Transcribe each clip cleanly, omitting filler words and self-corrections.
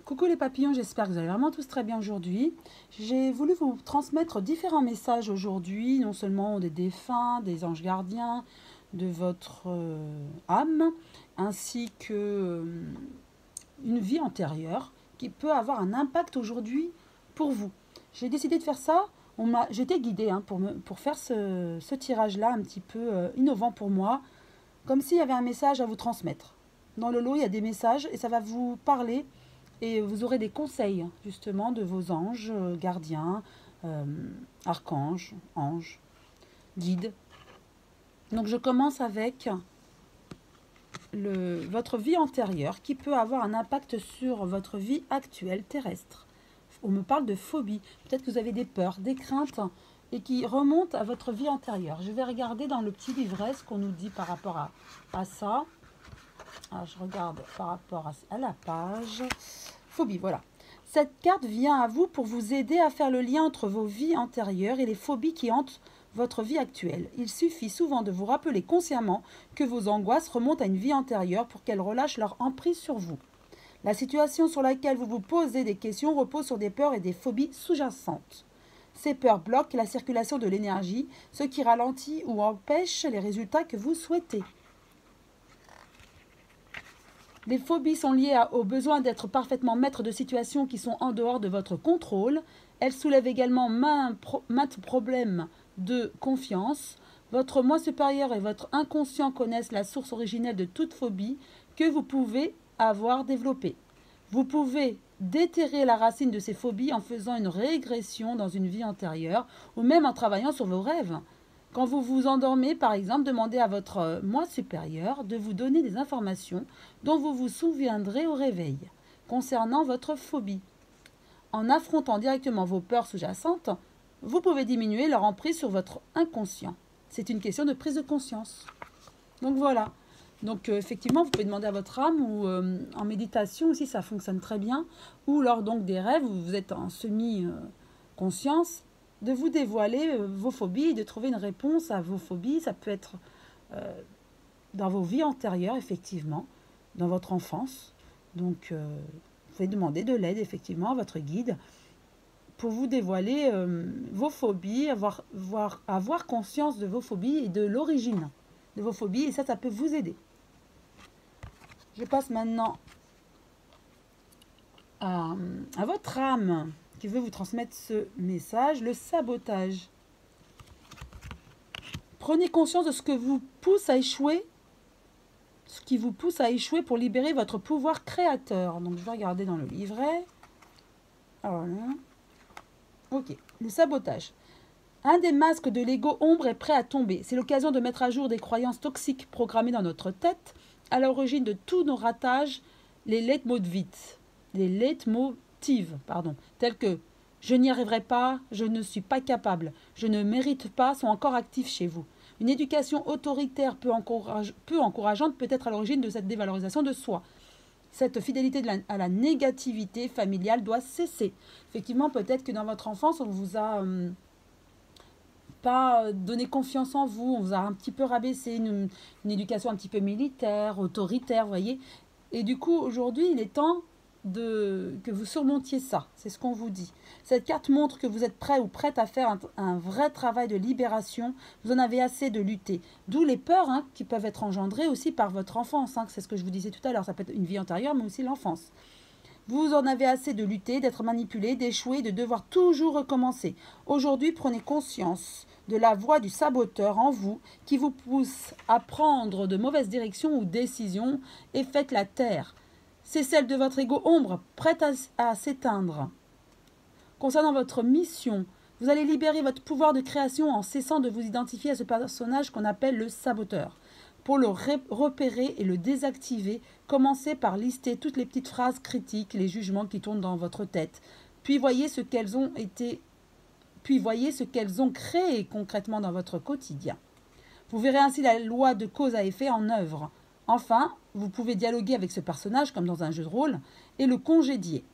Coucou les papillons, j'espère que vous allez vraiment tous très bien aujourd'hui. J'ai voulu vous transmettre différents messages aujourd'hui, non seulement des défunts, des anges gardiens, de votre âme, ainsi que une vie antérieure qui peut avoir un impact aujourd'hui pour vous. J'ai décidé de faire ça, j'étais guidée pour faire ce tirage-là un petit peu innovant pour moi, comme s'il y avait un message à vous transmettre. Dans le lot, il y a des messages et ça va vous parler. Et vous aurez des conseils, justement, de vos anges, gardiens, archanges, anges, guides. Donc, je commence avec votre vie antérieure qui peut avoir un impact sur votre vie actuelle terrestre. On me parle de phobie. Peut-être que vous avez des peurs, des craintes et qui remontent à votre vie antérieure. Je vais regarder dans le petit livret ce qu'on nous dit par rapport à ça. Alors, je regarde par rapport à la page. Phobie, voilà. Cette carte vient à vous pour vous aider à faire le lien entre vos vies antérieures et les phobies qui hantent votre vie actuelle. Il suffit souvent de vous rappeler consciemment que vos angoisses remontent à une vie antérieure pour qu'elles relâchent leur emprise sur vous. La situation sur laquelle vous vous posez des questions repose sur des peurs et des phobies sous-jacentes. Ces peurs bloquent la circulation de l'énergie, ce qui ralentit ou empêche les résultats que vous souhaitez. Les phobies sont liées au besoin d'être parfaitement maître de situations qui sont en dehors de votre contrôle. Elles soulèvent également maints problèmes de confiance. Votre moi supérieur et votre inconscient connaissent la source originelle de toute phobie que vous pouvez avoir développée. Vous pouvez déterrer la racine de ces phobies en faisant une régression dans une vie antérieure ou même en travaillant sur vos rêves. Quand vous vous endormez, par exemple, demandez à votre moi supérieur de vous donner des informations dont vous vous souviendrez au réveil, concernant votre phobie. En affrontant directement vos peurs sous-jacentes, vous pouvez diminuer leur emprise sur votre inconscient. C'est une question de prise de conscience. Donc voilà. Donc effectivement, vous pouvez demander à votre âme ou en méditation aussi, ça fonctionne très bien. Ou lors donc des rêves où vous êtes en semi-conscience, de vous dévoiler vos phobies et de trouver une réponse à vos phobies. Ça peut être dans vos vies antérieures, effectivement, dans votre enfance. Donc, vous pouvez demander de l'aide, effectivement, à votre guide pour vous dévoiler vos phobies, avoir conscience de vos phobies et de l'origine de vos phobies. Et ça peut vous aider. Je passe maintenant à votre âme qui veut vous transmettre ce message, le sabotage. Prenez conscience de ce que vous pousse à échouer, ce qui vous pousse à échouer pour libérer votre pouvoir créateur. Donc, je vais regarder dans le livret. Alors là. Ok, le sabotage. Un des masques de l'ego ombre est prêt à tomber. C'est l'occasion de mettre à jour des croyances toxiques programmées dans notre tête, à l'origine de tous nos ratages, les leitmotivs, tels que « je n'y arriverai pas »,« je ne suis pas capable »,« je ne mérite pas » sont encore actifs chez vous. Une éducation autoritaire peu encourageante peut être à l'origine de cette dévalorisation de soi. Cette fidélité à la négativité familiale doit cesser. Effectivement, peut-être que dans votre enfance, on vous a pas donné confiance en vous, on vous a un petit peu rabaissé, une éducation un petit peu militaire, autoritaire, vous voyez. Et du coup, aujourd'hui, il est temps que vous surmontiez ça. C'est ce qu'on vous dit. Cette carte montre que vous êtes prêt ou prête à faire un vrai travail de libération. Vous en avez assez de lutter. D'où les peurs qui peuvent être engendrées aussi par votre enfance. C'est ce que je vous disais tout à l'heure. Ça peut être une vie antérieure, mais aussi l'enfance. Vous en avez assez de lutter, d'être manipulé, d'échouer, de devoir toujours recommencer. Aujourd'hui, prenez conscience de la voix du saboteur en vous qui vous pousse à prendre de mauvaises directions ou décisions et faites-la taire. C'est celle de votre ego ombre, prête à s'éteindre. Concernant votre mission, vous allez libérer votre pouvoir de création en cessant de vous identifier à ce personnage qu'on appelle le saboteur. Pour le repérer et le désactiver, commencez par lister toutes les petites phrases critiques, les jugements qui tournent dans votre tête. Puis voyez ce qu'elles ont créé concrètement dans votre quotidien. Vous verrez ainsi la loi de cause à effet en œuvre. Enfin, vous pouvez dialoguer avec ce personnage comme dans un jeu de rôle et le congédier.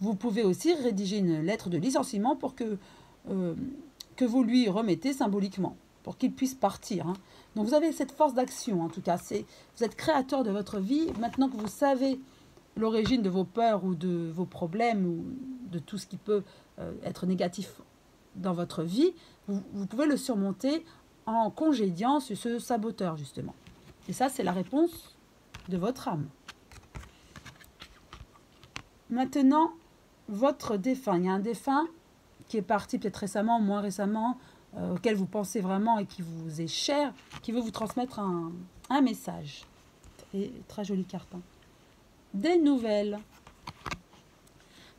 Vous pouvez aussi rédiger une lettre de licenciement pour que vous lui remettez symboliquement, pour qu'il puisse partir. Donc vous avez cette force d'action en tout cas. Vous êtes créateur de votre vie. Maintenant que vous savez l'origine de vos peurs ou de vos problèmes ou de tout ce qui peut être négatif dans votre vie, vous pouvez le surmonter en congédiant sur ce saboteur, justement. Et ça, c'est la réponse de votre âme. Maintenant, votre défunt. Il y a un défunt qui est parti peut-être récemment, moins récemment, auquel vous pensez vraiment et qui vous est cher, qui veut vous transmettre un message. Et très jolie carte. Hein. Des nouvelles.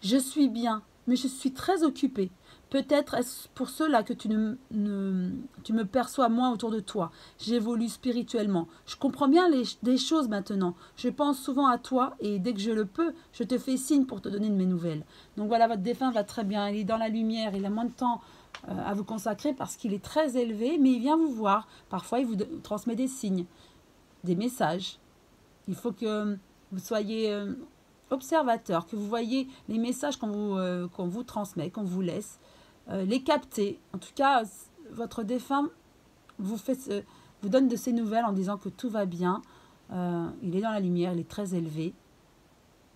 Je suis bien, mais je suis très occupée. Peut-être est-ce pour cela que tu me perçois moins autour de toi. J'évolue spirituellement. Je comprends bien des choses maintenant. Je pense souvent à toi et dès que je le peux, je te fais signe pour te donner de mes nouvelles. Donc voilà, votre défunt va très bien. Il est dans la lumière. Il a moins de temps à vous consacrer parce qu'il est très élevé, mais il vient vous voir. Parfois, il vous transmet des signes, des messages. Il faut que vous soyez observateur, que vous voyez les messages qu'on vous transmet, qu'on vous laisse. Les capter. En tout cas, votre défunt vous donne de ses nouvelles en disant que tout va bien. Il est dans la lumière, il est très élevé.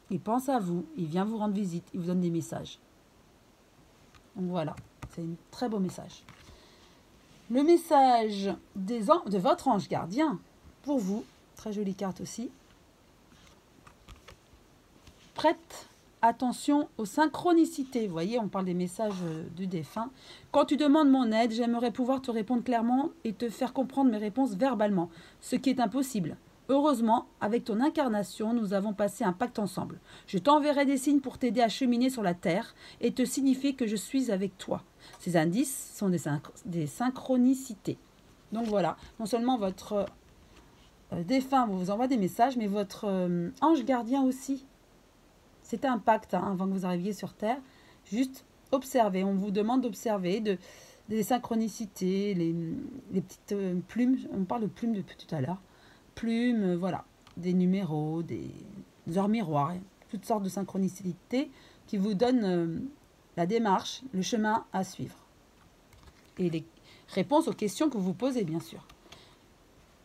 Il pense à vous, il vient vous rendre visite, il vous donne des messages. Donc voilà, c'est un très beau message. Le message de votre ange gardien, pour vous, très jolie carte aussi. Prête attention aux synchronicités. Vous voyez, on parle des messages du défunt. Quand tu demandes mon aide, j'aimerais pouvoir te répondre clairement et te faire comprendre mes réponses verbalement, ce qui est impossible. Heureusement, avec ton incarnation, nous avons passé un pacte ensemble. Je t'enverrai des signes pour t'aider à cheminer sur la terre et te signifier que je suis avec toi. Ces indices sont des synchronicités. Donc voilà, non seulement votre défunt vous envoie des messages, mais votre ange gardien aussi. C'était un pacte avant que vous arriviez sur Terre. Juste observer. On vous demande d'observer des synchronicités, les petites plumes. On parle de plumes depuis tout à l'heure. Plumes, voilà. Des numéros, des heures miroirs. Toutes sortes de synchronicités qui vous donnent la démarche, le chemin à suivre. Et les réponses aux questions que vous vous posez, bien sûr.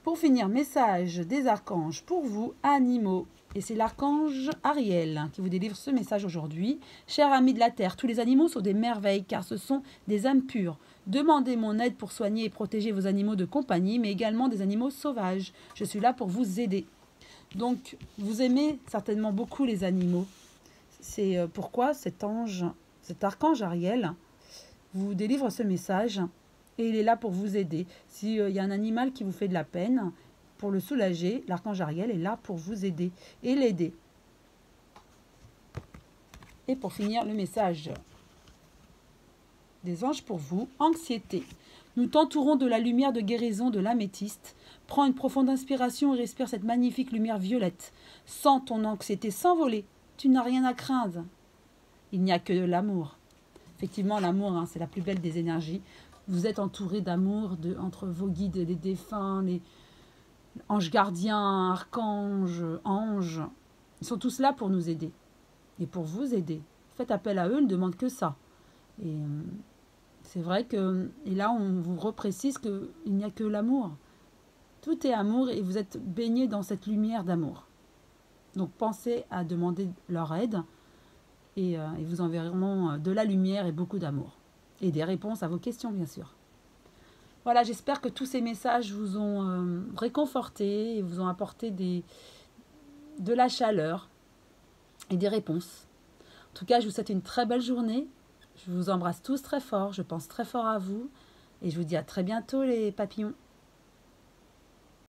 Pour finir, message des archanges pour vous, animaux. Et c'est l'archange Ariel qui vous délivre ce message aujourd'hui. Chers amis de la terre, tous les animaux sont des merveilles car ce sont des âmes pures. Demandez mon aide pour soigner et protéger vos animaux de compagnie, mais également des animaux sauvages. Je suis là pour vous aider. Donc, vous aimez certainement beaucoup les animaux. C'est pourquoi cet archange Ariel vous délivre ce message et il est là pour vous aider. S'il y a un animal qui vous fait de la peine, pour le soulager, l'archange Ariel est là pour vous aider et l'aider. Et pour finir, le message des anges pour vous, anxiété. Nous t'entourons de la lumière de guérison de l'améthyste. Prends une profonde inspiration et respire cette magnifique lumière violette. Sens ton anxiété s'envoler. Tu n'as rien à craindre. Il n'y a que de l'amour. Effectivement, l'amour, c'est la plus belle des énergies. Vous êtes entouré d'amour entre vos guides, les défunts, les anges gardiens, archanges, anges. Ils sont tous là pour nous aider et pour vous aider. Faites appel à eux, ils ne demandent que ça. Et c'est vrai que, et là on vous reprécise qu'il n'y a que l'amour. Tout est amour et vous êtes baignés dans cette lumière d'amour. Donc pensez à demander leur aide et ils vous enverront de la lumière et beaucoup d'amour. Et des réponses à vos questions, bien sûr. Voilà, j'espère que tous ces messages vous ont réconforté et vous ont apporté de la chaleur et des réponses. En tout cas, je vous souhaite une très belle journée. Je vous embrasse tous très fort. Je pense très fort à vous. Et je vous dis à très bientôt les papillons.